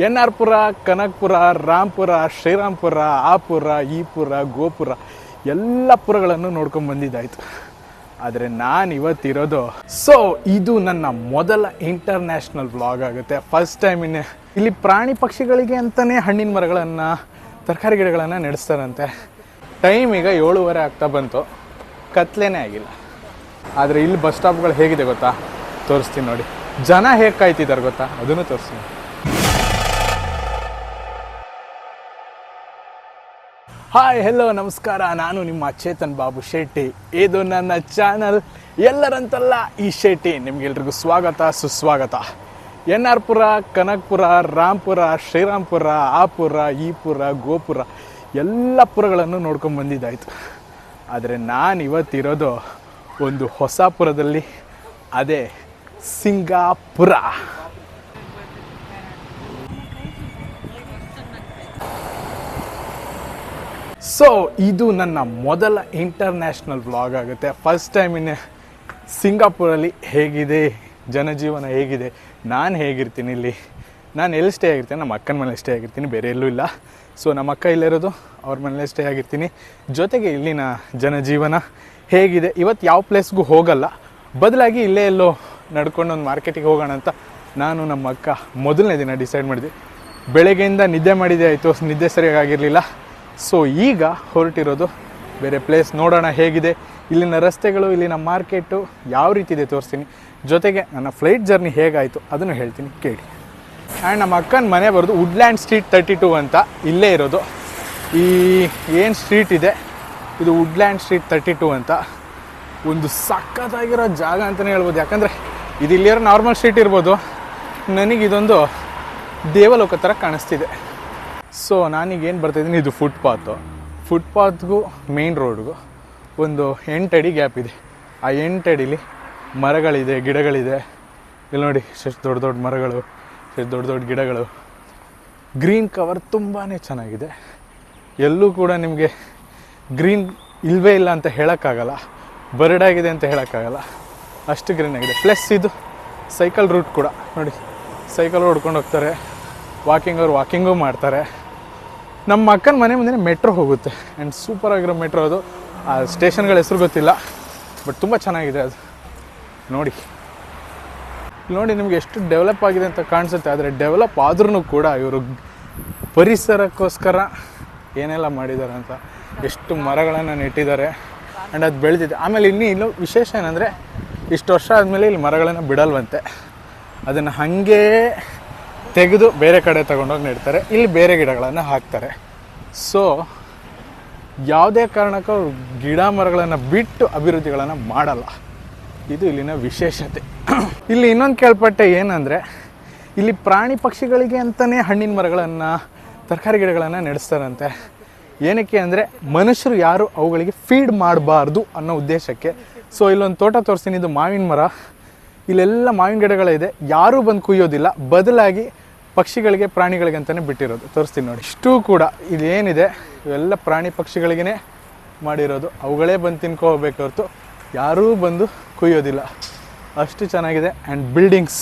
N R ಪುರ, ಕನಕಪುರ, ರಾಂಪುರ, ಶ್ರೀರಾಂಪುರ, ಆಪುರ, ಈಪುರ, ಗೋಪುರ ಎಲ್ಲ ಪುರಗಳನ್ನು ನೋಡ್ಕೊಂಡು ಬಂದಿದ್ದಾಯಿತು. ಆದರೆ ನಾನು ಇವತ್ತಿರೋದು ಇದು ನನ್ನ ಮೊದಲ ಇಂಟರ್ನ್ಯಾಷನಲ್ ವ್ಲಾಗ್ ಆಗುತ್ತೆ. ಫಸ್ಟ್ ಟೈಮ್ ಇಲ್ಲಿ ಪ್ರಾಣಿ ಪಕ್ಷಿಗಳಿಗೆ ಅಂತಲೇ ಹಣ್ಣಿನ ಮರಗಳನ್ನು, ತರಕಾರಿ ಗಿಡಗಳನ್ನು ನಡೆಸ್ತಾರಂತೆ. ಟೈಮ್ ಈಗ 7:30 ಆಗ್ತಾ ಬಂತು, ಕತ್ಲೇನೇ ಆಗಿಲ್ಲ. ಆದರೆ ಇಲ್ಲಿ ಬಸ್ ಸ್ಟಾಪ್ಗಳು ಹೇಗಿದೆ ಗೊತ್ತಾ, ತೋರಿಸ್ತೀನಿ ನೋಡಿ. ಜನ ಹೇಗೆ ಕಾಯ್ತಿದ್ದಾರೆ ಗೊತ್ತಾ, ಅದನ್ನು ತೋರಿಸ್ತೀನಿ. ಹಾಯ್, ಹೆಲೋ, ನಮಸ್ಕಾರ. ನಾನು ನಿಮ್ಮ ಚೇತನ್ ಬಾಬು ಶೆಟ್ಟಿ. ಇದು ನನ್ನ ಚಾನಲ್ ಎಲ್ಲರಂತಲ್ಲ ಈ ಶೆಟ್ಟಿ. ನಿಮ್ಗೆಲ್ರಿಗೂ ಸ್ವಾಗತ, ಸುಸ್ವಾಗತ. ಎನ್ ಆರ್ ಪುರ, ಕನಕಪುರ, ರಾಂಪುರ, ಶ್ರೀರಾಂಪುರ, ಆಪುರ, ಈಪುರ, ಗೋಪುರ ಎಲ್ಲ ಪುರಗಳನ್ನು ನೋಡ್ಕೊಂಡು ಬಂದಿದ್ದಾಯಿತು. ಆದರೆ ನಾನು ಇವತ್ತಿರೋದು ಒಂದು ಹೊಸ ಪುರದಲ್ಲಿ, ಅದೇ ಸಿಂಗಾಪುರ. ಇದು ನನ್ನ ಮೊದಲ ಇಂಟರ್ನ್ಯಾಷನಲ್ ವ್ಲಾಗ್ ಆಗುತ್ತೆ. ಫಸ್ಟ್ ಟೈಮ್ ಸಿಂಗಾಪುರಲ್ಲಿ ಹೇಗಿದೆ ಜನಜೀವನ, ಹೇಗಿದೆ, ನಾನು ಹೇಗಿರ್ತೀನಿ ಇಲ್ಲಿ, ನಾನು ಎಲ್ಲಿ ಸ್ಟೇ ಆಗಿರ್ತೀನಿ, ನಮ್ಮ ಅಕ್ಕನ ಮನೇಲಿ ಸ್ಟೇ ಆಗಿರ್ತೀನಿ, ಬೇರೆ ಎಲ್ಲೂ ಇಲ್ಲ. ನಮ್ಮ ಅಕ್ಕ ಇಲ್ಲಿರೋದು, ಅವ್ರ ಮನೇಲೆ ಸ್ಟೇ ಆಗಿರ್ತೀನಿ. ಜೊತೆಗೆ ಇಲ್ಲಿನ ಜನಜೀವನ ಹೇಗಿದೆ. ಇವತ್ತು ಯಾವ ಪ್ಲೇಸ್ಗೂ ಹೋಗಲ್ಲ, ಬದಲಾಗಿ ಇಲ್ಲೇ ಎಲ್ಲೋ ನಡ್ಕೊಂಡು ಒಂದು ಮಾರ್ಕೆಟಿಗೆ ಹೋಗೋಣ ಅಂತ ನಾನು ನಮ್ಮ ಅಕ್ಕ ಮೊದಲನೇ ದಿನ ಡಿಸೈಡ್ ಮಾಡಿದ್ವಿ. ಬೆಳಗ್ಗೆಯಿಂದ ನಿದ್ದೆ ಮಾಡಿದ್ದೆ ಆಯಿತು, ನಿದ್ದೆ ಸರಿಯಾಗಿರಲಿಲ್ಲ. ಈಗ ಹೊರಟಿರೋದು ಬೇರೆ ಪ್ಲೇಸ್, ನೋಡೋಣ ಹೇಗಿದೆ, ಇಲ್ಲಿನ ರಸ್ತೆಗಳು, ಇಲ್ಲಿನ ಮಾರ್ಕೆಟು ಯಾವ ರೀತಿ ಇದೆ ತೋರಿಸ್ತೀನಿ. ಜೊತೆಗೆ ನನ್ನ ಫ್ಲೈಟ್ ಜರ್ನಿ ಹೇಗಾಯಿತು ಅದನ್ನು ಹೇಳ್ತೀನಿ, ಕೇಳಿ. ಆ್ಯಂಡ್ ನಮ್ಮ ಅಕ್ಕನ ಮನೆ ಬರೋದು ವುಡ್ಲ್ಯಾಂಡ್ ಸ್ಟ್ರೀಟ್ 32 ಅಂತ ಇಲ್ಲೇ ಇರೋದು. ಈ ಏನು ಸ್ಟ್ರೀಟ್ ಇದೆ ಇದು ವುಡ್ಲ್ಯಾಂಡ್ ಸ್ಟ್ರೀಟ್ 32 ಅಂತ. ಒಂದು ಸಖತ್ತಾಗಿರೋ ಜಾಗ ಅಂತಲೇ ಹೇಳ್ಬೋದು. ಯಾಕಂದರೆ ಇದು ಇಲ್ಲಿರೋ ನಾರ್ಮಲ್ ಸ್ಟ್ರೀಟ್ ಇರ್ಬೋದು, ನನಗಿದೊಂದು ದೇವಲೋಕ ಥರ ಕಾಣಿಸ್ತಿದೆ. ನಾನೀಗೇನು ಬರ್ತಾಯಿದ್ದೀನಿ, ಇದು ಫುಟ್ಪಾತ್ಗೂ ಮೇನ್ ರೋಡ್ಗೂ ಒಂದು 8 ಅಡಿ ಗ್ಯಾಪ್ ಇದೆ. ಆ 8 ಅಡಿಲಿ ಮರಗಳಿದೆ, ಗಿಡಗಳಿದೆ. ಇಲ್ಲಿ ನೋಡಿ, ಎಷ್ಟು ದೊಡ್ಡ ದೊಡ್ಡ ಮರಗಳು, ಎಷ್ಟು ದೊಡ್ಡ ದೊಡ್ಡ ಗಿಡಗಳು, ಗ್ರೀನ್ ಕವರ್ ತುಂಬಾ ಚೆನ್ನಾಗಿದೆ. ಎಲ್ಲೂ ಕೂಡ ನಿಮಗೆ ಗ್ರೀನ್ ಇಲ್ಲವೇ ಇಲ್ಲ ಅಂತ ಹೇಳೋಕ್ಕಾಗಲ್ಲ, ಬರಡಾಗಿದೆ ಅಂತ ಹೇಳೋಕ್ಕಾಗಲ್ಲ, ಅಷ್ಟು ಗ್ರೀನ್ ಆಗಿದೆ. ಪ್ಲಸ್ ಇದು ಸೈಕಲ್ ರೂಟ್ ಕೂಡ ನೋಡಿ, ಸೈಕಲ್ ಹೊಡ್ಕೊಂಡು ಹೋಗ್ತಾರೆ, ವಾಕಿಂಗು ಮಾಡ್ತಾರೆ. ನಮ್ಮ ಅಕ್ಕನ ಮನೆ ಮುಂದೆ ಮೆಟ್ರೋ ಹೋಗುತ್ತೆ. ಆ್ಯಂಡ್ ಸೂಪರಾಗಿರೋ ಮೆಟ್ರೋ ಅದು. ಆ ಸ್ಟೇಷನ್ಗಳ ಹೆಸರು ಗೊತ್ತಿಲ್ಲ, ಬಟ್ ತುಂಬ ಚೆನ್ನಾಗಿದೆ ಅದು. ನೋಡಿ ನಿಮಗೆ ಎಷ್ಟು ಡೆವಲಪ್ ಆಗಿದೆ ಅಂತ ಕಾಣಿಸುತ್ತೆ. ಆದರೆ ಡೆವಲಪ್ ಆದ್ರೂ ಕೂಡ ಇವರು ಪರಿಸರಕ್ಕೋಸ್ಕರ ಏನೆಲ್ಲ ಮಾಡಿದ್ದಾರೆ ಅಂತ, ಎಷ್ಟು ಮರಗಳನ್ನು ನೆಟ್ಟಿದ್ದಾರೆ. ಆ್ಯಂಡ್ ಅದು ಬೆಳೆದಿದೆ. ಆಮೇಲೆ ಇನ್ನೂ ವಿಶೇಷ ಏನಂದರೆ, ಇಷ್ಟು ವರ್ಷ ಆದಮೇಲೆ ಇಲ್ಲಿ ಮರಗಳನ್ನು ಬಿಡಲ್ವಂತೆ, ಅದನ್ನು ಹಾಗೇ ತೆಗೆದು ಬೇರೆ ಕಡೆ ತೊಗೊಂಡೋಗಿ ನೆಡ್ತಾರೆ. ಇಲ್ಲಿ ಬೇರೆ ಗಿಡಗಳನ್ನು ಹಾಕ್ತಾರೆ. ಯಾವುದೇ ಕಾರಣಕ್ಕೂ ಗಿಡ ಮರಗಳನ್ನು ಬಿಟ್ಟು ಅಭಿವೃದ್ಧಿಗಳನ್ನು ಮಾಡಲ್ಲ. ಇದು ಇಲ್ಲಿನ ವಿಶೇಷತೆ. ಇಲ್ಲಿ ಇನ್ನೊಂದು ಕೇಳ್ಪಟ್ಟೆ ಏನಂದರೆ, ಇಲ್ಲಿ ಪ್ರಾಣಿ ಪಕ್ಷಿಗಳಿಗೆ ಅಂತಲೇ ಹಣ್ಣಿನ ಮರಗಳನ್ನು, ತರಕಾರಿ ಗಿಡಗಳನ್ನು ನಡೆಸ್ತಾರಂತೆ. ಏನಕ್ಕೆ ಅಂದರೆ, ಮನುಷ್ಯರು ಯಾರು ಅವುಗಳಿಗೆ ಫೀಡ್ ಮಾಡಬಾರ್ದು ಅನ್ನೋ ಉದ್ದೇಶಕ್ಕೆ. ಇಲ್ಲೊಂದು ತೋಟ ತೋರಿಸ್ತೀನಿ. ಇದು ಮಾವಿನ ಮರ. ಇಲ್ಲೆಲ್ಲ ಮಾವಿನ ಗಿಡಗಳಿದೆ, ಯಾರೂ ಬಂದು ಕುಯ್ಯೋದಿಲ್ಲ, ಬದಲಾಗಿ ಪಕ್ಷಿಗಳಿಗೆ, ಪ್ರಾಣಿಗಳಿಗೆ ಅಂತಲೇ ಬಿಟ್ಟಿರೋದು. ತೋರಿಸ್ತೀನಿ ನೋಡಿ. ಇಷ್ಟೂ ಕೂಡ ಇದೇನಿದೆ ಇವೆಲ್ಲ ಪ್ರಾಣಿ ಪಕ್ಷಿಗಳಿಗೇ ಮಾಡಿರೋದು. ಅವುಗಳೇ ಬಂದು ತಿನ್ಕೋಬೇಕು ಹೊರತು ಯಾರೂ ಬಂದು ಕುಯ್ಯೋದಿಲ್ಲ. ಅಷ್ಟು ಚೆನ್ನಾಗಿದೆ. ಆ್ಯಂಡ್ ಬಿಲ್ಡಿಂಗ್ಸ್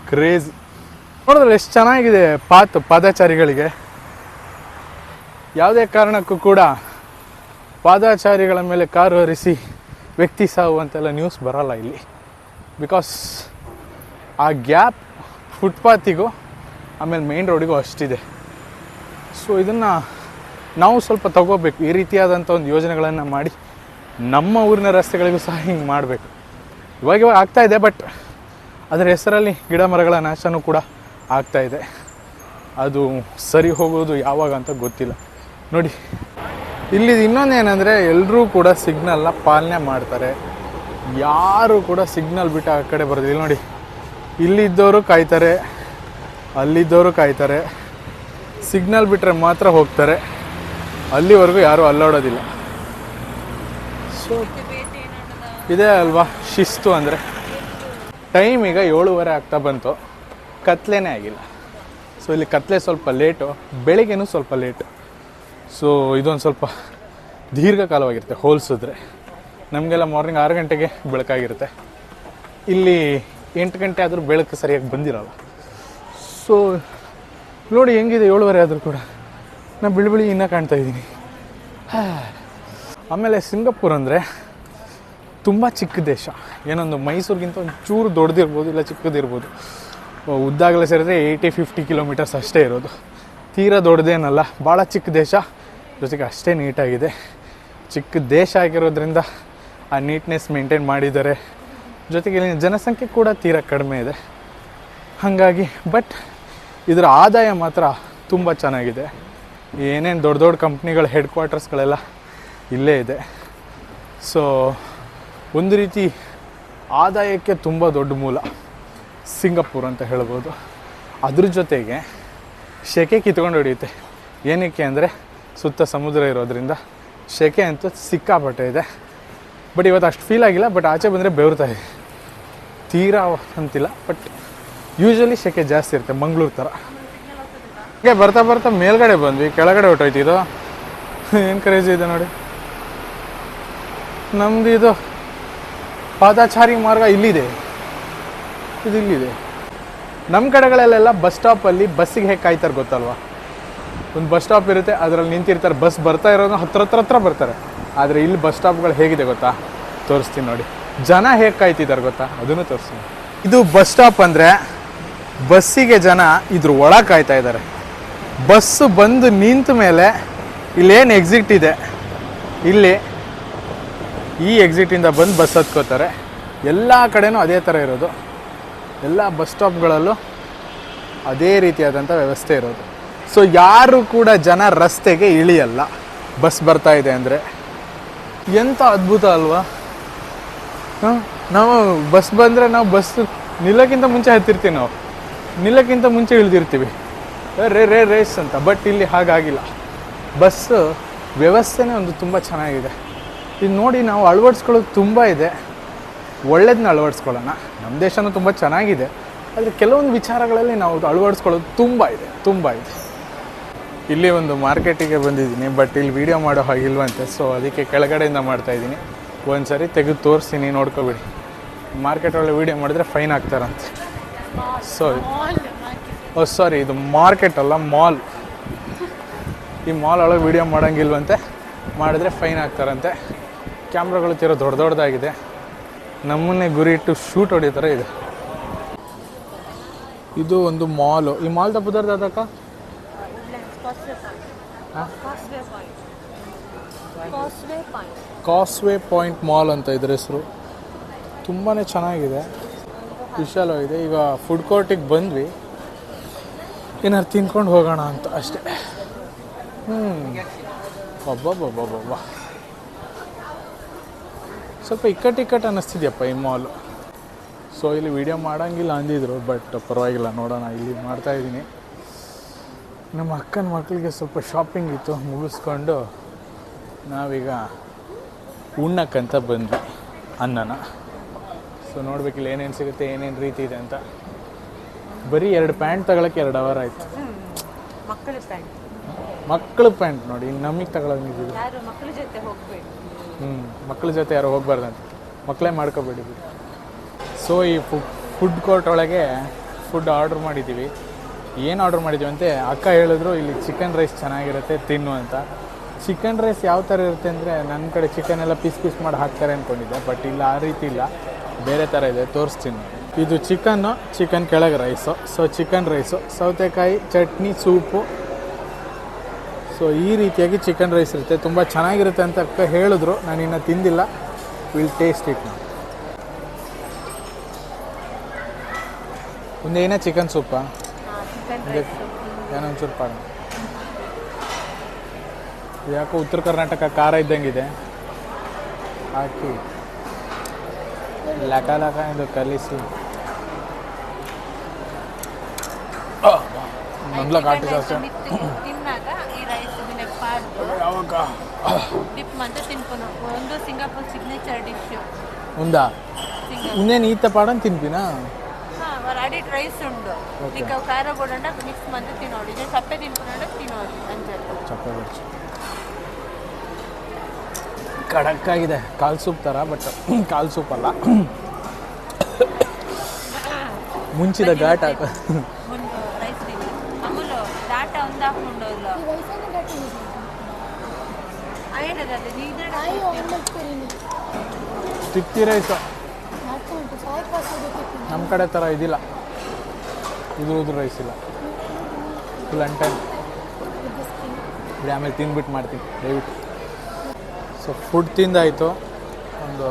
ಕ್ರೇಜ್ ನೋಡಿದ್ರೆ ಎಷ್ಟು ಚೆನ್ನಾಗಿದೆ. ಪಾದಚಾರಿಗಳಿಗೆ ಯಾವುದೇ ಕಾರಣಕ್ಕೂ ಕೂಡ ಪಾದಚಾರಿಗಳ ಮೇಲೆ ಕಾರು ಹರಿಸಿ ವ್ಯಕ್ತಿ ಸಾವು ಅಂತೆಲ್ಲ ನ್ಯೂಸ್ ಬರೋಲ್ಲ ಇಲ್ಲಿ. ಬಿಕಾಸ್ ಆ ಗ್ಯಾಪ್ ಫುಟ್ಪಾತಿಗೂ ಆಮೇಲೆ ಮೇನ್ ರೋಡಿಗೂ ಅಷ್ಟಿದೆ. ಇದನ್ನು ನಾವು ಸ್ವಲ್ಪ ತಗೋಬೇಕು. ಈ ರೀತಿಯಾದಂಥ ಒಂದು ಯೋಜನೆಗಳನ್ನು ಮಾಡಿ ನಮ್ಮ ಊರಿನ ರಸ್ತೆಗಳಿಗೂ ಸಹ ಹಿಂಗೆ ಮಾಡಬೇಕು. ಇವಾಗ ಆಗ್ತಾಯಿದೆ, ಬಟ್ ಅದರ ಹೆಸರಲ್ಲಿ ಗಿಡ ಮರಗಳ ನಾಶನೂ ಕೂಡ ಆಗ್ತಾಯಿದೆ. ಅದು ಸರಿ ಹೋಗೋದು ಯಾವಾಗ ಅಂತ ಗೊತ್ತಿಲ್ಲ. ನೋಡಿ, ಇಲ್ಲಿ ಇನ್ನೊಂದೇನೆಂದರೆ, ಎಲ್ಲರೂ ಕೂಡ ಸಿಗ್ನಲ್ನ ಪಾಲನೆ ಮಾಡ್ತಾರೆ. ಯಾರು ಕೂಡ ಸಿಗ್ನಲ್ ಬಿಟ್ಟು ಆ ಕಡೆ ಬರೋದಿಲ್ಲ. ನೋಡಿ, ಇಲ್ಲಿದ್ದವರು ಕಾಯ್ತಾರೆ, ಅಲ್ಲಿದ್ದವರು ಕಾಯ್ತಾರೆ. ಸಿಗ್ನಲ್ ಬಿಟ್ಟರೆ ಮಾತ್ರ ಹೋಗ್ತಾರೆ, ಅಲ್ಲಿವರೆಗೂ ಯಾರೂ ಅಲ್ಲಾಡೋದಿಲ್ಲ. ಇದೇ ಅಲ್ವಾ ಶಿಸ್ತು ಅಂದರೆ. ಟೈಮ್ ಈಗ 7:30 ಆಗ್ತಾ ಬಂತು, ಕತ್ಲೇನೇ ಆಗಿಲ್ಲ. ಇಲ್ಲಿ ಕತ್ಲೆ ಸ್ವಲ್ಪ ಲೇಟು, ಬೆಳಿಗ್ಗೆನೂ ಸ್ವಲ್ಪ ಲೇಟು. ಇದೊಂದು ಸ್ವಲ್ಪ ದೀರ್ಘಕಾಲವಾಗಿರುತ್ತೆ ಹೋಲಿಸಿದ್ರೆ. ನಮಗೆಲ್ಲ ಮಾರ್ನಿಂಗ್ 6 ಗಂಟೆಗೆ ಬೆಳಕಾಗಿರುತ್ತೆ. ಇಲ್ಲಿ 8 ಗಂಟೆ ಆದರೂ ಬೆಳಕು ಸರಿಯಾಗಿ ಬಂದಿರಲ್ಲ. ಸೊ ನೋಡಿ ಹೆಂಗಿದೆ 7:30 ಆದರೂ ಕೂಡ ನಾನು ಬಿಳಿ ಇನ್ನೂ ಕಾಣ್ತಾ ಇದ್ದೀನಿ. ಆಮೇಲೆ ಸಿಂಗಾಪುರ್ ಅಂದರೆ ತುಂಬ ಚಿಕ್ಕ ದೇಶ. ಏನೊಂದು ಮೈಸೂರಿಗಿಂತ ಒಂದು ಚೂರು ದೊಡ್ಡದಿರ್ಬೋದು, ಇಲ್ಲ ಚಿಕ್ಕದಿರ್ಬೋದು. ಉದ್ದಾಗಲೇ ಸೇರಿದ್ರೆ 80-50 ಕಿಲೋಮೀಟರ್ಸ್ ಅಷ್ಟೇ ಇರೋದು. ತೀರಾ ದೊಡ್ಡದೇನಲ್ಲ, ಭಾಳ ಚಿಕ್ಕ ದೇಶ, ಜೊತೆಗೆ ಅಷ್ಟೇ ನೀಟಾಗಿದೆ. ಚಿಕ್ಕ ದೇಶ ಆಗಿರೋದ್ರಿಂದ ಆ ನೀಟ್ನೆಸ್ ಮೇಂಟೈನ್ ಮಾಡಿದ್ದಾರೆ. ಜೊತೆಗೆ ಇಲ್ಲಿನ ಜನಸಂಖ್ಯೆ ಕೂಡ ತೀರಾ ಕಡಿಮೆ ಇದೆ. ಹಾಗಾಗಿ ಬಟ್ ಇದರ ಆದಾಯ ಮಾತ್ರ ತುಂಬ ಚೆನ್ನಾಗಿದೆ. ಏನೇನು ದೊಡ್ಡ ದೊಡ್ಡ ಕಂಪ್ನಿಗಳ ಹೆಡ್ ಕ್ವಾರ್ಟರ್ಸ್ಗಳೆಲ್ಲ ಇಲ್ಲೇ ಇದೆ. ಸೊ ಒಂದು ರೀತಿ ಆದಾಯಕ್ಕೆ ತುಂಬ ದೊಡ್ಡ ಮೂಲ ಸಿಂಗಾಪುರ್ ಅಂತ ಹೇಳ್ಬೋದು. ಅದ್ರ ಜೊತೆಗೆ ಸೆಕೆ ಕಿತ್ಕೊಂಡು ಹೊಡೆಯುತ್ತೆ. ಏನಕ್ಕೆ ಅಂದರೆ ಸುತ್ತ ಸಮುದ್ರ ಇರೋದ್ರಿಂದ ಸೆಕೆ ಅಂತೂ ಸಿಕ್ಕಾಪಟ್ಟೆ ಇದೆ. ಬಟ್ ಇವತ್ತು ಅಷ್ಟು ಫೀಲ್ ಆಗಿಲ್ಲ. ಬಟ್ ಆಚೆ ಬಂದರೆ ಬೆವರ್ತಾ ಇದೆ. ತೀರಾ ಅಂತಿಲ್ಲ, ಬಟ್ ಯೂಶ್ವಲಿ ಸೆಕೆ ಜಾಸ್ತಿ ಇರುತ್ತೆ ಮಂಗಳೂರು ಥರ. ಹಾಗೆ ಬರ್ತಾ ಬರ್ತಾ ಮೇಲ್ಗಡೆ ಬಂದ್ವಿ, ಕೆಳಗಡೆ ಹೊಟ್ಟೋಯ್ತು. ಇದು ಏನು ಕ್ರೇಜಿ ಇದೆ ನೋಡಿ. ನಮ್ಮದು ಇದು ಪಾದಚಾರಿ ಮಾರ್ಗ ಇಲ್ಲಿದೆ, ಇದು ಇಲ್ಲಿದೆ. ನಮ್ಮ ಕಡೆಗಳಲ್ಲೆಲ್ಲ ಬಸ್ ಸ್ಟಾಪಲ್ಲಿ ಬಸ್ಸಿಗೆ ಹೇಗೆ ಕಾಯ್ತಾರೆ ಗೊತ್ತಲ್ವಾ? ಒಂದು ಬಸ್ ಸ್ಟಾಪ್ ಇರುತ್ತೆ, ಅದರಲ್ಲಿ ನಿಂತಿರ್ತಾರೆ, ಬಸ್ ಬರ್ತಾ ಇರೋದು ಹತ್ರ ಬರ್ತಾರೆ. ಆದರೆ ಇಲ್ಲಿ ಬಸ್ ಸ್ಟಾಪ್ಗಳು ಹೇಗಿದೆ ಗೊತ್ತಾ? ತೋರಿಸ್ತೀನಿ ನೋಡಿ. ಜನ ಹೇಗೆ ಕಾಯ್ತಿದ್ದಾರೆ ಗೊತ್ತಾ? ಅದನ್ನು ತೋರಿಸ್ತೀನಿ. ಇದು ಬಸ್ ಸ್ಟಾಪ್ ಅಂದರೆ ಬಸ್ಸಿಗೆ ಜನ ಇದ್ರ ಒಳಗೆ ಕಾಯ್ತಾ ಇದ್ದಾರೆ. ಬಸ್ಸು ಬಂದು ನಿಂತ ಮೇಲೆ ಇಲ್ಲೇನು ಎಕ್ಸಿಟ್ ಇದೆ, ಇಲ್ಲಿ ಈ ಎಕ್ಸಿಟಿಂದ ಬಂದು ಬಸ್ ಹತ್ಕೋತಾರೆ. ಎಲ್ಲ ಕಡೆನೂ ಅದೇ ಥರ ಇರೋದು. ಎಲ್ಲ ಬಸ್ ಸ್ಟಾಪ್ಗಳಲ್ಲೂ ಅದೇ ರೀತಿಯಾದಂಥ ವ್ಯವಸ್ಥೆ ಇರೋದು. ಸೊ ಯಾರು ಕೂಡ ಜನ ರಸ್ತೆಗೆ ಇಳಿಯಲ್ಲ ಬಸ್ ಬರ್ತಾ ಇದೆ ಅಂದರೆ. ಎಂಥ ಅದ್ಭುತ ಅಲ್ವಾ? ನಾವು ಬಸ್ ಬಂದರೆ ನಾವು ಬಸ್ ನಿಲ್ಲಕ್ಕಿಂತ ಮುಂಚೆ ಹತ್ತಿರ್ತೀವಿ, ನಾವು ನಿಲ್ಲಕ್ಕಿಂತ ಮುಂಚೆ ಇಳಿದಿರ್ತೀವಿ, ರೇಸ್ ಅಂತ. ಬಟ್ ಇಲ್ಲಿ ಹಾಗಾಗಿಲ್ಲ. ಬಸ್ ವ್ಯವಸ್ಥೆನೇ ಒಂದು ತುಂಬ ಚೆನ್ನಾಗಿದೆ. ಇದು ನೋಡಿ, ನಾವು ಅಳವಡಿಸ್ಕೊಳ್ಳೋದು ತುಂಬ ಇದೆ. ಒಳ್ಳೇದನ್ನ ಅಳವಡಿಸ್ಕೊಳ್ಳೋಣ. ನಮ್ಮ ದೇಶನೂ ತುಂಬ ಚೆನ್ನಾಗಿದೆ, ಆದರೆ ಕೆಲವೊಂದು ವಿಚಾರಗಳಲ್ಲಿ ನಾವು ಅಳವಡಿಸ್ಕೊಳ್ಳೋದು ತುಂಬ ಇದೆ. ಇಲ್ಲಿ ಒಂದು ಮಾರ್ಕೆಟಿಗೆ ಬಂದಿದ್ದೀನಿ, ಬಟ್ ಇಲ್ಲಿ ವೀಡಿಯೋ ಮಾಡೋ ಹಾಗಿಲ್ವಂತೆ. ಸೊ ಅದಕ್ಕೆ ಕೆಳಗಡೆಯಿಂದ ಮಾಡ್ತಾಯಿದ್ದೀನಿ. ಒಂದು ಸರಿ ತೆಗೆದು ತೋರಿಸ್ತೀನಿ, ನೋಡ್ಕೊಬಿಡಿ. ಮಾರ್ಕೆಟ್ ಒಳಗೆ ವೀಡಿಯೋ ಮಾಡಿದ್ರೆ ಫೈನ್ ಆಗ್ತಾರಂತೆ. ಸಾರಿ, ಇದು ಮಾರ್ಕೆಟ್ ಅಲ್ಲ, ಮಾಲ್. ಈ ಮಾಲ್ ಒಳಗೆ ವೀಡಿಯೋ ಮಾಡೋಂಗಿಲ್ವಂತೆ, ಮಾಡಿದ್ರೆ ಫೈನ್ ಆಗ್ತಾರಂತೆ. ಕ್ಯಾಮ್ರಾಗಳು ತೀರೋ ದೊಡ್ಡದಾಗಿದೆ. ನಮ್ಮನ್ನೇ ಗುರಿ ಇಟ್ಟು ಶೂಟ್ ಹೊಡಿಯೋ ಥರ ಇದೆ. ಇದು ಒಂದು ಮಾಲು. ಈ ಮಾಲ್ ತಪ್ಪುದಾರ್ದು ಅದಕ್ಕ ಕಾಸ್ವೇ ಪಾಯಿಂಟ್ ಮಾಲ್ ಅಂತ ಇದ್ರ ಹೆಸರು. ತುಂಬಾ ಚೆನ್ನಾಗಿದೆ, ವಿಶಾಲವಾಗಿದೆ. ಈಗ ಫುಡ್ ಕೋರ್ಟಿಗೆ ಬಂದ್ವಿ, ಏನಾರು ತಿನ್ಕೊಂಡು ಹೋಗೋಣ ಅಂತ ಅಷ್ಟೇ. ಒಬ್ಬ ಸ್ವಲ್ಪ ಇಕ್ಕಟ್ಟು ಅನ್ನಿಸ್ತಿದ್ಯಪ್ಪ ಈ ಮಾಲು. ಸೊ ಇಲ್ಲಿ ವಿಡಿಯೋ ಮಾಡೋಂಗಿಲ್ಲ ಅಂದಿದ್ರು, ಬಟ್ ಪರವಾಗಿಲ್ಲ, ನೋಡೋಣ. ಇಲ್ಲಿ ಮಾಡ್ತಾಯಿದ್ದೀನಿ. ನಮ್ಮ ಅಕ್ಕನ ಮಕ್ಕಳಿಗೆ ಸ್ವಲ್ಪ ಶಾಪಿಂಗ್ ಇತ್ತು, ಮುಗಿಸ್ಕೊಂಡು ನಾವೀಗ ಉಣ್ಣಕ್ಕಂತ ಬಂದ್ವಿ ಅನ್ನನ. ಸೊ ನೋಡ್ಬೇಕಿಲ್ಲ ಏನೇನು ಸಿಗುತ್ತೆ, ಏನೇನು ರೀತಿ ಇದೆ ಅಂತ. ಬರೀ 2 ಪ್ಯಾಂಟ್ ತಗೊಳಕ್ಕೆ 2 ಅವರ್ ಆಯಿತು. ಮಕ್ಕಳ ಪ್ಯಾಂಟ್ ನೋಡಿ, ನಮಗೆ ತಗೊಳಂಗಿದ್ದೀವಿ. ಮಕ್ಕಳ ಜೊತೆ ಯಾರು ಹೋಗ್ಬಾರ್ದಂತ, ಮಕ್ಕಳೇ ಮಾಡ್ಕೋಬೇಡಿ. ಸೊ ಈ ಫುಡ್ ಕೋರ್ಟ್ ಒಳಗೆ ಫುಡ್ ಆರ್ಡ್ರ್ ಮಾಡಿದ್ದೀವಿ. ಏನು ಆರ್ಡ್ರ್ ಮಾಡಿದ್ದೀವಿ ಅಂತೆ ಅಕ್ಕ ಹೇಳಿದ್ರು, ಇಲ್ಲಿ ಚಿಕನ್ ರೈಸ್ ಚೆನ್ನಾಗಿರುತ್ತೆ ತಿನ್ನು ಅಂತ. ಚಿಕನ್ ರೈಸ್ ಯಾವ ಥರ ಇರುತ್ತೆ ಅಂದರೆ, ನನ್ನ ಕಡೆ ಚಿಕನ್ ಎಲ್ಲ ಪೀಸ್ ಮಾಡಿ ಹಾಕ್ತಾರೆ ಅಂದ್ಕೊಂಡಿದ್ದೆ, ಬಟ್ ಇಲ್ಲ, ಆ ರೀತಿ ಇಲ್ಲ, ಬೇರೆ ಥರ ಇದೆ. ತೋರಿಸ್ತೀನಿ. ಇದು ಚಿಕನ್ ಕೆಳಗೆ ರೈಸು. ಸೊ ಚಿಕನ್ ರೈಸು, ಸೌತೆಕಾಯಿ ಚಟ್ನಿ, ಸೂಪು. ಸೊ ಈ ರೀತಿಯಾಗಿ ಚಿಕನ್ ರೈಸ್ ಇರುತ್ತೆ. ತುಂಬ ಚೆನ್ನಾಗಿರುತ್ತೆ ಅಂತ ಅಕ್ಕ ಹೇಳಿದ್ರು. ನಾನು ಇನ್ನೂ ತಿಂದಿಲ್ಲ. ವಿಲ್ ಟೇಸ್ಟ್ ಇಟ್ ನಾವು. ಒಂದೇನೇ ಚಿಕನ್ ಸೂಪಾ? ಏನೋ ಒಂಚೂರು ಪಾಡ. ಯಾಕೋ ಉತ್ತರ ಕರ್ನಾಟಕ ಖಾರ ಇದ್ದಂಗಿದೆ. ಹಾಕಿ ಲಕ ಇದು ಕಲಿಸಿ ಮೊದಲ ಕಾಟು ಜಾಸ್ತಿ. ఉందా నేను ఈత పాడని తినిపినా రెడీ రైస్ ఉండు నీకు కార కూడా మిక్స్ మంది తినోడు నేను చప్పే తినుకున్నాడు తినోడు అని చెప్పవచ్చు. ಕಡಕ್ ಆಗಿದೆ, ಕಾಲ್ ಸೂಪ್ ಥರ, ಬಟ್ ಕಾಲ್ ಸೂಪ್ ಅಲ್ಲ, ಮುಂಚಿದ ಘಾಟ್ ಒಂದು ಹಾಕೊಂಡಲ್ಲ ತಿಕ್ಕಿ ರೈಸ ನಮ್ಮ ಕಡೆ ಥರ ಇದಿಲ್ಲ, ಇದು ರೈಸ್ ಇಲ್ಲ, ಫುಲ್ ಟೈಮ್ ಇಲ್ಲಿ. ಆಮೇಲೆ ತಿಂದ್ಬಿಟ್ಟು ಮಾಡ್ತೀನಿ ದಯವಿಟ್ಟು. ಸೊ ಫುಡ್ ತಿಂದಾಯಿತು. ಒಂದು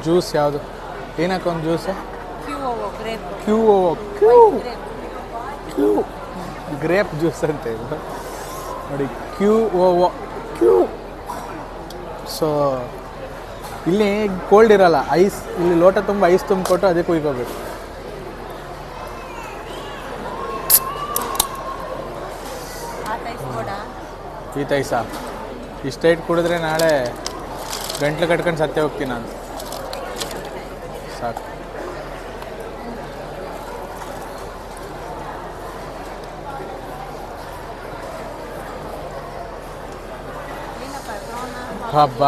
ಜ್ಯೂಸ್ ಯಾವುದು ಏನಕ್ಕೆ ಒಂದು ಜ್ಯೂಸು ಕ್ಯೂ ಗ್ರೇಪ್ ಜ್ಯೂಸ್ ಅಂತ ಇದು ನೋಡಿ, ಕ್ಯೂ. ಸೊ ಇಲ್ಲಿ ಕೋಲ್ಡ್ ಇರಲ್ಲ, ಐಸ್, ಇಲ್ಲಿ ಲೋಟ ತುಂಬ ಐಸ್ ತುಂಬಿಕೊಟ್ಟು ಅದೇ ಕುಯ್ಕೋಬೇಕು. ಈ ತೈಸ ಇಷ್ಟೈಟ್ ಕುಡಿದ್ರೆ ನಾಳೆ ಗಂಟ್ಲು ಕಟ್ಕೊಂಡು ಸತ್ತೇ ಹೋಗ್ತೀನಿ ನಾನು. ಸಾಕು. ಹಬ್ಬ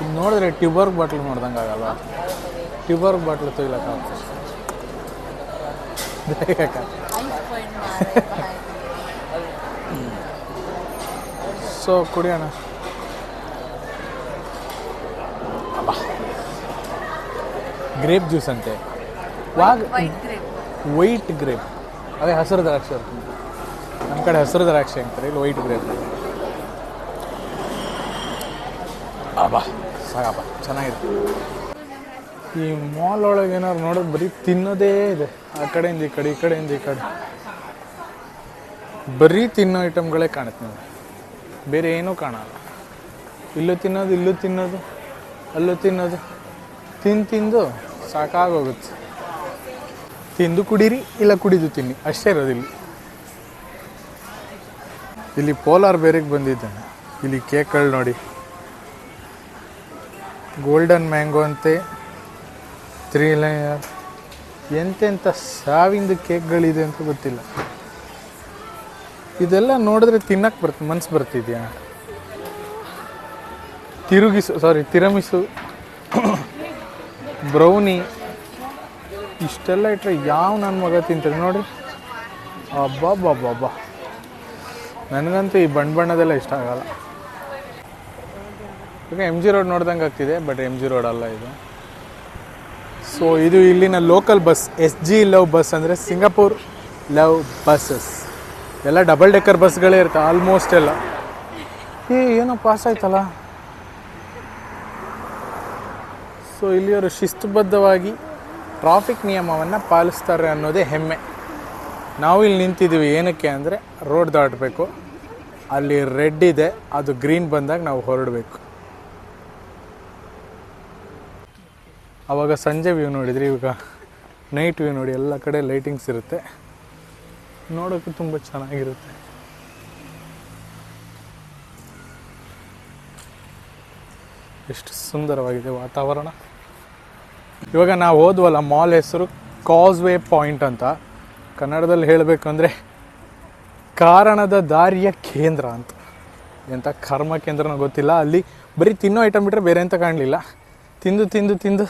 ಇದು ನೋಡಿದ್ರೆ ಟ್ಯೂಬರ್ಗ್ ಬಾಟ್ಲು ನೋಡ್ದಂಗೆ ಆಗಲ್ವಾ? ಟ್ಯೂಬರ್ಗ್ ಬಾಟ್ಲು ತೊಯ್ಲಕ್ಕ ಸೊ ಕುಡಿಯೋಣ. ಗ್ರೇಪ್ ಜ್ಯೂಸ್ ಅಂತೆ, ವೈಟ್ ಗ್ರೇಪ್. ಅದೇ ಹಸಿರು ದ್ರಾಕ್ಷಿ ಇರ್ತದೆ, ನಮ್ಮ ಕಡೆ ಹಸಿರು ದ್ರಾಕ್ಷಿ ಅಂತಾರೆ, ಇಲ್ಲಿ ವೈಟ್ ಗ್ರೇಪ್. ಅಬ್ಬಾ ಸಾಕಪ್ಪ, ಚೆನ್ನಾಗಿದೆ. ಈ ಮಾಲ್ ಒಳಗೆ ಏನಾದ್ರು ನೋಡೋದು ಬರೀ ತಿನ್ನೋದೇ ಇದೆ, ಆ ಕಡೆಯಿಂದ ಈ ಕಡೆ, ಈ ಕಡೆಯಿಂದ ಈ ಕಡೆ ಬರೀ ತಿನ್ನೋ ಐಟಮ್ಗಳೇ ಕಾಣುತ್ತೆ ನೀವು, ಬೇರೆ ಏನೂ ಕಾಣಲ್ಲ. ಇಲ್ಲೂ ತಿನ್ನೋದು, ಇಲ್ಲೂ ತಿನ್ನೋದು, ಅಲ್ಲೂ ತಿನ್ನೋದು, ತಿಂದು ಸಾಕಾಗೋಗುತ್ತೆ. ತಿಂದು ಕುಡೀರಿ, ಇಲ್ಲ ಕುಡಿದು ತಿನ್ನಿ, ಅಷ್ಟೇ ಇರೋದಿಲ್ಲ. ಇಲ್ಲಿ ಪೋಲಾರ್ ಬೇರಿಗೆ ಬಂದಿದ್ದಾನೆ. ಇಲ್ಲಿ ಕೇಕ್ಗಳು ನೋಡಿ, ಗೋಲ್ಡನ್ ಮ್ಯಾಂಗೋ ಅಂತೆ, 3 ಲೇಯರ್, ಎಂತೆಂಥ ಸಾವಿಂದು ಕೇಕ್ಗಳಿದೆ ಅಂತ ಗೊತ್ತಿಲ್ಲ. ಇದೆಲ್ಲ ನೋಡಿದ್ರೆ ತಿನ್ನಕ್ಕೆ ಮನ್ಸು ಬರ್ತಿದ್ಯಾ? ತಿರಮಿಸು, ಬ್ರೌನಿ, ಇಷ್ಟೆಲ್ಲ ಇಟ್ಟರೆ ಯಾವ ನನ್ನ ಮಗ ತಿಂತಾರೆ ನೋಡಿ. ಅಬ್ಬಾ, ನನಗಂತೂ ಈ ಬಣ್ಣದೆಲ್ಲ ಇಷ್ಟ ಆಗಲ್ಲ. ಈಗ MG ರೋಡ್ ನೋಡ್ದಂಗೆ ಆಗ್ತಿದೆ, ಬಟ್ MG ರೋಡ್ ಅಲ್ಲ ಇದು. ಸೊ ಇದು ಇಲ್ಲಿನ local bus, SG love bus, ಅಂದರೆ ಸಿಂಗಾಪುರ್ ಲವ್ ಬಸ್ಸಸ್. ಎಲ್ಲ ಡಬಲ್ ಡೆಕ್ಕರ್ ಬಸ್ಗಳೇ ಇರ್ತವೆ ಆಲ್ಮೋಸ್ಟ್ ಎಲ್ಲ. ಏನೋ ಪಾಸ್ ಆಯ್ತಲ್ಲ. ಸೊ ಇಲ್ಲಿಯವರು ಶಿಸ್ತುಬದ್ಧವಾಗಿ ಟ್ರಾಫಿಕ್ ನಿಯಮವನ್ನು ಪಾಲಿಸ್ತಾರೆ ಅನ್ನೋದೇ ಹೆಮ್ಮೆ. ನಾವು ಇಲ್ಲಿ ನಿಂತಿದ್ದೀವಿ ಏನಕ್ಕೆ ಅಂದರೆ ರೋಡ್ ದಾಟಬೇಕು, ಅಲ್ಲಿ ರೆಡ್ ಇದೆ, ಅದು ಗ್ರೀನ್ ಬಂದಾಗ ನಾವು ಹೊರಡಬೇಕು. ಆವಾಗ ಸಂಜೆ ವ್ಯೂ ನೋಡಿದ್ರಿ, ಇವಾಗ ನೈಟ್ ವ್ಯೂ ನೋಡಿ, ಎಲ್ಲ ಕಡೆ ಲೈಟಿಂಗ್ಸ್ ಇರುತ್ತೆ, ನೋಡೋಕ್ಕೂ ತುಂಬ ಚೆನ್ನಾಗಿರುತ್ತೆ. ಎಷ್ಟು ಸುಂದರವಾಗಿದೆ ವಾತಾವರಣ. ಇವಾಗ ನಾವು ಹೋದ್ವಲ್ಲ, ಮಾಲ್ ಹೆಸರು ಕಾಸ್ವೇ ಪಾಯಿಂಟ್ ಅಂತ. ಕನ್ನಡದಲ್ಲಿ ಹೇಳಬೇಕಂದ್ರೆ ಕಾರಣದ ದಾರಿಯ ಕೇಂದ್ರ ಅಂತ. ಎಂಥ ಕರ್ಮ ಕೇಂದ್ರನೋ ಗೊತ್ತಿಲ್ಲ. ಅಲ್ಲಿ ಬರೀ ತಿನ್ನೋ ಐಟಮ್ ಬಿಟ್ಟರೆ ಬೇರೆ ಅಂತ ಕಾಣಲಿಲ್ಲ. ತಿಂದು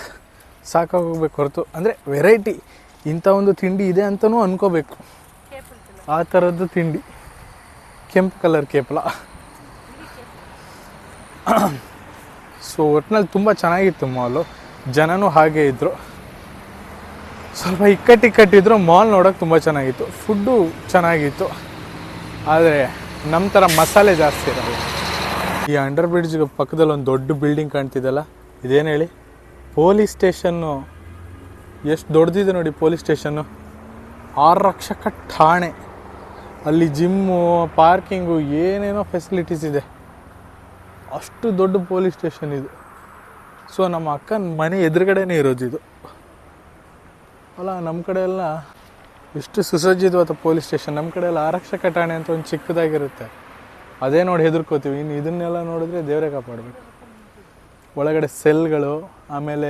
ಸಾಕಾಗೋಗ್ಬೇಕು ಹೊರತು, ಅಂದರೆ ವೆರೈಟಿ ಇಂಥ ಒಂದು ತಿಂಡಿ ಇದೆ ಅಂತಲೂ ಅನ್ಕೋಬೇಕು. ಆ ಥರದ್ದು ತಿಂಡಿ, ಕೆಂಪು ಕಲರ್ ಕೇಪಲ. ಸೊ ಒಟ್ಟಿನಲ್ಲಿ ತುಂಬ ಚೆನ್ನಾಗಿತ್ತು ಮಾಲು, ಜನನೂ ಹಾಗೆ ಇದ್ದರು. ಸ್ವಲ್ಪ ಇಕ್ಕಟ್ಟಿದ್ರು, ಮಾಲ್ ನೋಡೋಕೆ ತುಂಬ ಚೆನ್ನಾಗಿತ್ತು, ಫುಡ್ಡು ಚೆನ್ನಾಗಿತ್ತು. ಆದರೆ ನಮ್ಮ ಥರ ಮಸಾಲೆ ಜಾಸ್ತಿ ಇರಲ್ಲ. ಈ ಅಂಡರ್ ಬ್ರಿಡ್ಜ್ ಪಕ್ಕದಲ್ಲಿ ಒಂದು ದೊಡ್ಡ ಬಿಲ್ಡಿಂಗ್ ಕಾಣ್ತಿದ್ದಲ್ಲ, ಇದೇನು ಹೇಳಿ? Police station. ಎಷ್ಟು ದೊಡ್ಡದಿದೆ ನೋಡಿ ಪೊಲೀಸ್ ಸ್ಟೇಷನ್ನು. ಆರಕ್ಷಕ ಠಾಣೆ, ಅಲ್ಲಿ ಜಿಮ್ಮು, ಪಾರ್ಕಿಂಗು, ಏನೇನೋ ಫೆಸಿಲಿಟೀಸ್ ಇದೆ. ಅಷ್ಟು ದೊಡ್ಡ ಪೊಲೀಸ್ ಸ್ಟೇಷನ್ ಇದು. ಸೊ ನಮ್ಮ ಅಕ್ಕನ ಮನೆ ಎದುರುಗಡೆನೇ ಇರೋದಿದು ಅಲ್ಲ. ನಮ್ಮ ಕಡೆ ಎಲ್ಲ ಎಷ್ಟು ಸುಸಜ್ಜಿತವಾದ ಪೊಲೀಸ್ ಸ್ಟೇಷನ್. ನಮ್ಮ ಕಡೆ ಎಲ್ಲ ಆರಕ್ಷಕ ಠಾಣೆ ಅಂತ ಒಂದು ಚಿಕ್ಕದಾಗಿರುತ್ತೆ, ಅದೇ ನೋಡಿ ಹೆದರ್ಕೋತೀವಿ. ಇನ್ನು ಇದನ್ನೆಲ್ಲ ನೋಡಿದ್ರೆ ದೇವರೇ ಕಾಪಾಡಬೇಕು. ಒಳಗಡೆ ಸೆಲ್ಗಳು, ಆಮೇಲೆ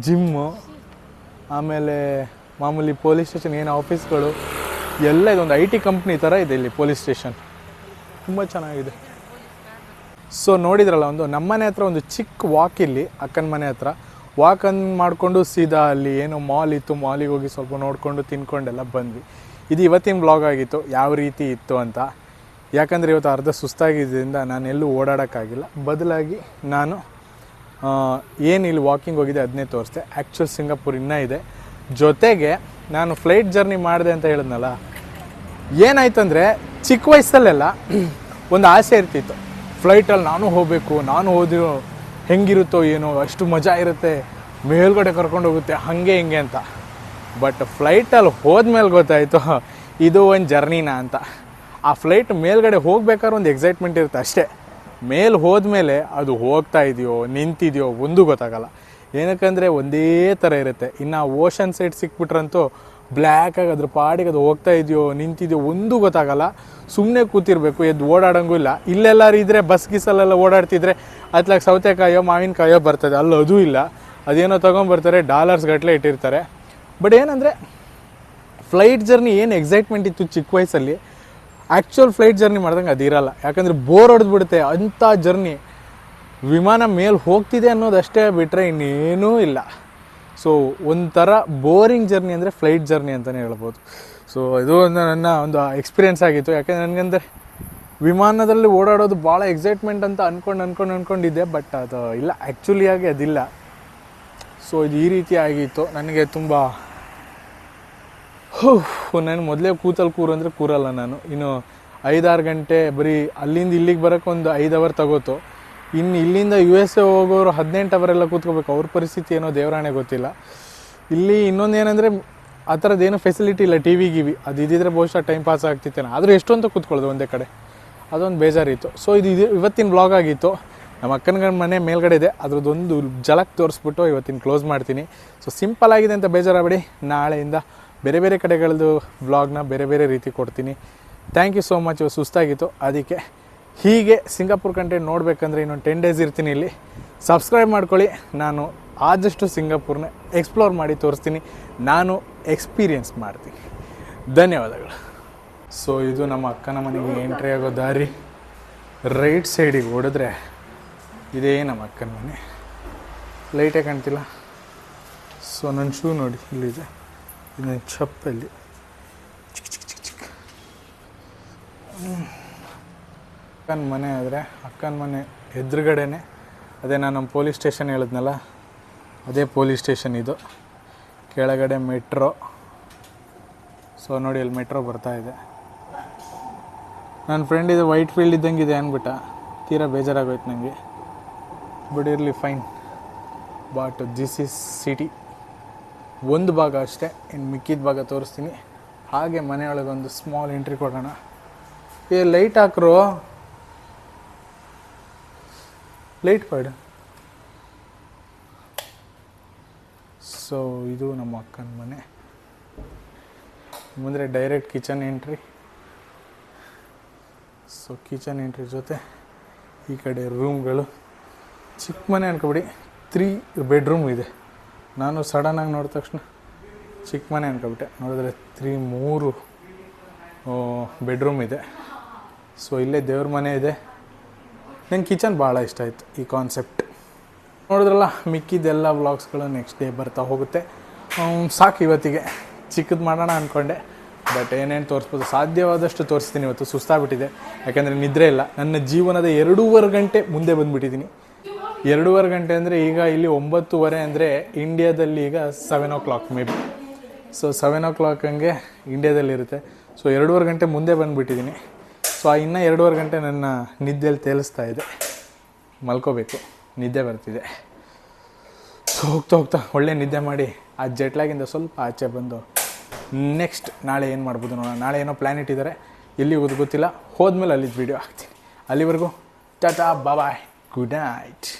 ಜಿಮ್ಮು, ಆಮೇಲೆ ಮಾಮೂಲಿ ಪೊಲೀಸ್ ಸ್ಟೇಷನ್ ಏನು ಆಫೀಸ್ಗಳು ಎಲ್ಲ ಇದೊಂದು IT ಕಂಪ್ನಿ ಥರ ಇದೆ ಇಲ್ಲಿ ಪೊಲೀಸ್ ಸ್ಟೇಷನ್. ತುಂಬ ಚೆನ್ನಾಗಿದೆ. ಸೊ ನೋಡಿದ್ರಲ್ಲ, ಒಂದು ನಮ್ಮನೆ ಹತ್ರ ಒಂದು ಚಿಕ್ಕ ವಾಕ್, ಇಲ್ಲಿ ಅಕ್ಕನ ಮನೆ ಹತ್ರ ವಾಕ್ ಮಾಡಿಕೊಂಡು ಸೀದಾ ಅಲ್ಲಿ ಏನೋ ಮಾಲ್ ಇತ್ತು, ಮಾಲಿಗೆ ಹೋಗಿ ಸ್ವಲ್ಪ ನೋಡಿಕೊಂಡು ತಿನ್ಕೊಂಡೆಲ್ಲ ಬಂದ್ವಿ. ಇದು ಇವತ್ತಿನ ವ್ಲಾಗ್ ಆಗಿತ್ತು, ಯಾವ ರೀತಿ ಇತ್ತು ಅಂತ. ಯಾಕಂದರೆ ಇವತ್ತು ಅರ್ಧ ಸುಸ್ತಾಗಿದ್ದರಿಂದ ನಾನು ಎಲ್ಲೂ ಓಡಾಡೋಕ್ಕಾಗಿಲ್ಲ. ಬದಲಾಗಿ ನಾನು ಏನು ಇಲ್ಲಿ ವಾಕಿಂಗ್ ಹೋಗಿದೆ ಅದನ್ನೇ ತೋರಿಸ್ದೆ. ಆ್ಯಕ್ಚುಲ್ ಸಿಂಗಾಪುರ್ ಇನ್ನೂ ಇದೆ. ಜೊತೆಗೆ ನಾನು ಫ್ಲೈಟ್ ಜರ್ನಿ ಮಾಡಿದೆ ಅಂತ ಹೇಳಿದ್ನಲ್ಲ, ಏನಾಯ್ತಂದರೆ ಚಿಕ್ಕ ವಯಸ್ಸಲ್ಲೆಲ್ಲ ಒಂದು ಆಸೆ ಇರ್ತಿತ್ತು, ಫ್ಲೈಟಲ್ಲಿ ನಾನು ಹೋಗಬೇಕು, ನಾನು ಹೋದಿರೋ ಹೆಂಗಿರುತ್ತೋ ಏನೋ, ಅಷ್ಟು ಮಜಾ ಇರುತ್ತೆ, ಮೇಲ್ಗಡೆ ಕರ್ಕೊಂಡು ಹೋಗುತ್ತೆ ಹಾಗೆ ಹಿಂಗೆ ಅಂತ. ಬಟ್ ಫ್ಲೈಟಲ್ಲಿ ಹೋದ್ಮೇಲೆ ಗೊತ್ತಾಯಿತು ಇದು ಒಂದು ಜರ್ನಿನ ಅಂತ. ಆ ಫ್ಲೈಟ್ ಮೇಲ್ಗಡೆ ಹೋಗ್ಬೇಕಾದ್ರೆ ಒಂದು ಎಕ್ಸೈಟ್ಮೆಂಟ್ ಇರುತ್ತೆ ಅಷ್ಟೇ. ಮೇಲೆ ಹೋದ್ಮೇಲೆ ಅದು ಹೋಗ್ತಾ ಇದೆಯೋ ನಿಂತಿದೆಯೋ ಒಂದು ಗೊತ್ತಾಗಲ್ಲ. ಏನಕ್ಕಂದರೆ ಒಂದೇ ಥರ ಇರುತ್ತೆ. ಇನ್ನು ಓಷನ್ ಸೈಡ್ ಸಿಕ್ಬಿಟ್ರಂತೂ ಬ್ಲ್ಯಾಕಾಗಿ ಅದ್ರ ಪಾಡಿಗೆ ಅದು ಹೋಗ್ತಾ ಇದೆಯೋ ನಿಂತಿದೆಯೋ ಒಂದು ಗೊತ್ತಾಗಲ್ಲ. ಸುಮ್ಮನೆ ಕೂತಿರ್ಬೇಕು, ಎದ್ದು ಓಡಾಡೋಂಗೂ ಇಲ್ಲ. ಇಲ್ಲೆಲ್ಲರೂ ಇದ್ದರೆ ಬಸ್ ಗೀಸಲ್ಲೆಲ್ಲ ಓಡಾಡ್ತಿದ್ರೆ ಅತ್ಲಾಗ ಸೌತೆಕಾಯೋ ಮಾವಿನಕಾಯೋ ಬರ್ತದೆ, ಅಲ್ಲಿ ಅದೂ ಇಲ್ಲ. ಅದೇನೋ ತೊಗೊಂಬರ್ತಾರೆ, ಡಾಲರ್ಸ್ ಗಟ್ಟಲೆ ಇಟ್ಟಿರ್ತಾರೆ. ಬಟ್ ಏನಂದರೆ ಫ್ಲೈಟ್ ಜರ್ನಿ ಏನು ಎಕ್ಸೈಟ್ಮೆಂಟ್ ಇತ್ತು ಚಿಕ್ಕ ವಯಸ್ಸಲ್ಲಿ, ಆ್ಯಕ್ಚುಯಲ್ ಫ್ಲೈಟ್ ಜರ್ನಿ ಮಾಡ್ದಂಗೆ ಅದಿರಲ್ಲ. ಯಾಕಂದರೆ ಬೋರ್ ಹೊಡೆದ್ಬಿಡುತ್ತೆ ಅಂಥ ಜರ್ನಿ. ವಿಮಾನ ಮೇಲೆ ಹೋಗ್ತಿದೆ ಅನ್ನೋದಷ್ಟೇ ಬಿಟ್ಟರೆ ಇನ್ನೇನೂ ಇಲ್ಲ. ಸೊ ಒಂಥರ ಬೋರಿಂಗ್ ಜರ್ನಿ ಅಂದರೆ ಫ್ಲೈಟ್ ಜರ್ನಿ ಅಂತಲೇ ಹೇಳ್ಬೋದು. ಸೊ ಇದು ನನ್ನ ಒಂದು ಎಕ್ಸ್ಪೀರಿಯೆನ್ಸ್ ಆಗಿತ್ತು. ಯಾಕೆಂದರೆ ನನಗಂದರೆ ವಿಮಾನದಲ್ಲಿ ಓಡಾಡೋದು ಭಾಳ ಎಕ್ಸೈಟ್ಮೆಂಟ್ ಅಂತ ಅಂದ್ಕೊಂಡಿದ್ದೆ. ಬಟ್ ಅದು ಇಲ್ಲ, ಆ್ಯಕ್ಚುಲಿಯಾಗಿ ಅದಿಲ್ಲ. ಸೊ ಇದು ಈ ರೀತಿ ಆಗಿತ್ತು. ನನಗೆ ತುಂಬ ನಾನು ಮೊದಲೇ ಕೂರು ಅಂದರೆ ಕೂರಲ್ಲ ನಾನು. ಇನ್ನು 5-6 ಗಂಟೆ ಬರೀ ಅಲ್ಲಿಂದ ಇಲ್ಲಿಗೆ ಬರೋಕ್ಕೆ ಒಂದು 5 ಅವರ್ ತಗೋತು. ಇನ್ನು ಇಲ್ಲಿಂದ USA ಹೋಗೋರು 18 ಅವರೆಲ್ಲ ಕೂತ್ಕೋಬೇಕು. ಅವ್ರ ಪರಿಸ್ಥಿತಿ ಏನೋ ದೇವರಾಣೆ ಗೊತ್ತಿಲ್ಲ. ಇಲ್ಲಿ ಇನ್ನೊಂದು ಏನಂದರೆ ಆ ಥರದ್ದೇನು ಫೆಸಿಲಿಟಿ ಇಲ್ಲ, ಟಿ ವಿ ಅದು ಇದ್ದಿದ್ರೆ ಬಹುಶಃ ಟೈಮ್ ಪಾಸ್ ಆಗ್ತಿತ್ತೇನೆ. ಆದರೂ ಎಷ್ಟು ಅಂತ ಕೂತ್ಕೊಳ್ಳೋದು ಒಂದೇ ಕಡೆ, ಅದೊಂದು ಬೇಜಾರಿತ್ತು. ಸೊ ಇದು ಇವತ್ತಿನ ಬ್ಲಾಗ್ ಆಗಿತ್ತು. ನಮ್ಮ ಅಕ್ಕನ ಮನೆ ಮೇಲ್ಗಡೆ ಇದೆ, ಅದ್ರದ್ದೊಂದು ಜಲಕ್ ತೋರಿಸ್ಬಿಟ್ಟು ಇವತ್ತಿನ ಕ್ಲೋಸ್ ಮಾಡ್ತೀನಿ. ಸೊ ಸಿಂಪಲ್ ಆಗಿದೆ ಅಂತ ಬೇಜಾರಾಗಬೇಡಿ. ನಾಳೆಯಿಂದ ಬೇರೆ ಬೇರೆ ಕಡೆಗಳದ್ದು ವ್ಲಾಗ್ನ ಬೇರೆ ಬೇರೆ ರೀತಿ ಕೊಡ್ತೀನಿ. Thank you so much. ಇವತ್ತು ಸುಸ್ತಾಗಿತ್ತು, ಅದಕ್ಕೆ ಹೀಗೆ ಸಿಂಗಾಪುರ್ ಕಂಟೆಂಟ್ ನೋಡಬೇಕಂದ್ರೆ ಇನ್ನೊಂದು 10 ಡೇಸ್ ಇರ್ತೀನಿ ಇಲ್ಲಿ. ಸಬ್ಸ್ಕ್ರೈಬ್ ಮಾಡ್ಕೊಳ್ಳಿ. ನಾನು ಆದಷ್ಟು ಸಿಂಗಾಪುರ್ನ ಎಕ್ಸ್ಪ್ಲೋರ್ ಮಾಡಿ ತೋರಿಸ್ತೀನಿ, ನಾನು ಎಕ್ಸ್ಪೀರಿಯೆನ್ಸ್ ಮಾಡ್ತೀನಿ. ಧನ್ಯವಾದಗಳು. ಸೊ ಇದು ನಮ್ಮ ಅಕ್ಕನ ಮನೆಗೆ ಎಂಟ್ರಿ ಆಗೋ ದಾರಿ. ರೈಟ್ ಸೈಡಿಗೆ ಹೊಡೆದ್ರೆ ಇದೇ ನಮ್ಮ ಅಕ್ಕನ ಮನೆ. ಲೈಟೇ ಕಾಣ್ತಿಲ್ಲ. ಸೊ ನನ್ನ ಶೂ ನೋಡಿ ಇಲ್ಲಿದೆ, ಇದು ನನ್ನ ಚಪ್ಪಲಿ. ಅಕ್ಕನ ಮನೆ ಆದರೆ ಅಕ್ಕನ ಮನೆ ಎದುರುಗಡೆನೆ ಅದೇ ನಾನು ನಮ್ಮ ಪೊಲೀಸ್ ಸ್ಟೇಷನ್ ಹೇಳಿದ್ನಲ್ಲ, ಅದೇ ಪೊಲೀಸ್ ಸ್ಟೇಷನ್ ಇದು. ಕೆಳಗಡೆ ಮೆಟ್ರೋ. ಸೊ ನೋಡಿ ಅಲ್ಲಿ ಮೆಟ್ರೋ ಬರ್ತಾಯಿದೆ. ನನ್ನ ಫ್ರೆಂಡ್ ಇದು ವೈಟ್ ಫೀಲ್ಡ್ ಇದ್ದಂಗಿದೆ ಅಂದ್ಬಿಟ್ಟ, ತೀರಾ ಬೇಜಾರಾಗೋಯ್ತು ನನಗೆ. ಬಟ್ ಇರಲಿ, fine. But this is city. ಒಂದು ಭಾಗ ಅಷ್ಟೇ, ಇನ್ನು ಮಿಕ್ಕಿದ ಭಾಗ ತೋರಿಸ್ತೀನಿ. ಹಾಗೆ ಮನೆಯೊಳಗೊಂದು ಸ್ಮಾಲ್ ಎಂಟ್ರಿ ಕೊಡೋಣ. ಲೈಟ್ ಹಾಕ್ರು, ಲೈಟ್ ಕೊಡ. ಸೊ ಇದು ನಮ್ಮ ಅಕ್ಕನ ಮನೆ. ಮುಂದೆ direct kitchen entry. So kitchen entry ಜೊತೆ ಈ ಕಡೆ ರೂಮ್ಗಳು. ಚಿಕ್ಕ ಮನೆ ಅನ್ಕೊಬಿಡಿ, 3 ಬೆಡ್ರೂಮ್ ಇದೆ. ನಾನು ಸಡನ್ನಾಗಿ ನೋಡಿದ ತಕ್ಷಣ ಚಿಕ್ಕ ಮನೆ ಅನ್ಕೊಬಿಟ್ಟೆ. ನೋಡಿದ್ರೆ 3 ಬೆಡ್ರೂಮ್ ಇದೆ. ಸೊ ಇಲ್ಲೇ ದೇವ್ರ ಮನೆ ಇದೆ. ನಂಗೆ ಕಿಚನ್ ಭಾಳ ಇಷ್ಟ ಆಯಿತು ಈ ಕಾನ್ಸೆಪ್ಟ್. ನೋಡಿದ್ರಲ್ಲ, ಮಿಕ್ಕಿದ್ದೆಲ್ಲ ವ್ಲಾಗ್ಸ್ಗಳು ನೆಕ್ಸ್ಟ್ ಡೇ ಬರ್ತಾ ಹೋಗುತ್ತೆ. ಸಾಕು ಇವತ್ತಿಗೆ. ಚಿಕ್ಕದು ಮಾಡೋಣ ಅಂದ್ಕೊಂಡೆ, ಬಟ್ ಏನೇನು ತೋರಿಸ್ಬೋದು ಸಾಧ್ಯವಾದಷ್ಟು ತೋರಿಸ್ತೀನಿ. ಇವತ್ತು ಸುಸ್ತಾಗ್ಬಿಟ್ಟಿದೆ, ಯಾಕೆಂದರೆ ನಿದ್ರೆ ಇಲ್ಲ. ನನ್ನ ಜೀವನದ 2.5 ಗಂಟೆ ಮುಂದೆ ಬಂದುಬಿಟ್ಟಿದ್ದೀನಿ. 2.5 ಗಂಟೆ ಅಂದರೆ ಈಗ ಇಲ್ಲಿ 9:30 ಅಂದರೆ ಇಂಡಿಯಾದಲ್ಲಿ ಈಗ 7 o'clock may be. So 7 o'clock ಹಂಗೆ ಇಂಡಿಯಾದಲ್ಲಿರುತ್ತೆ. ಸೊ 2.5 ಗಂಟೆ ಮುಂದೆ ಬಂದುಬಿಟ್ಟಿದ್ದೀನಿ. ಸೊ ಇನ್ನೂ 2.5 ಗಂಟೆ ನನ್ನ ನಿದ್ದೆಯಲ್ಲಿ ತೇಲಿಸ್ತಾ ಇದೆ. ಮಲ್ಕೋಬೇಕು, ನಿದ್ದೆ ಬರ್ತಿದೆ. ಸೊ ಹೋಗ್ತಾ ಒಳ್ಳೆ ನಿದ್ದೆ ಮಾಡಿ ಆ ಜೆಟ್ಲಾಗಿಂದ ಸ್ವಲ್ಪ ಆಚೆ ಬಂದು ನೆಕ್ಸ್ಟ್ ನಾಳೆ ಏನು ಮಾಡ್ಬೋದು ನೋಡೋಣ. ನಾಳೆ ಏನೋ ಪ್ಲ್ಯಾನ್ ಇಟ್ಟಿದ್ದಾರೆ, ಎಲ್ಲಿ ಹೋಗೋದು ಗೊತ್ತಿಲ್ಲ. ಹೋದ್ಮೇಲೆ ಅಲ್ಲಿದ್ದು ವೀಡಿಯೋ ಹಾಕ್ತೀನಿ. ಅಲ್ಲಿವರೆಗೂ ಟಾಟಾ ಬಾಯ್, ಗುಡ್ ನೈಟ್.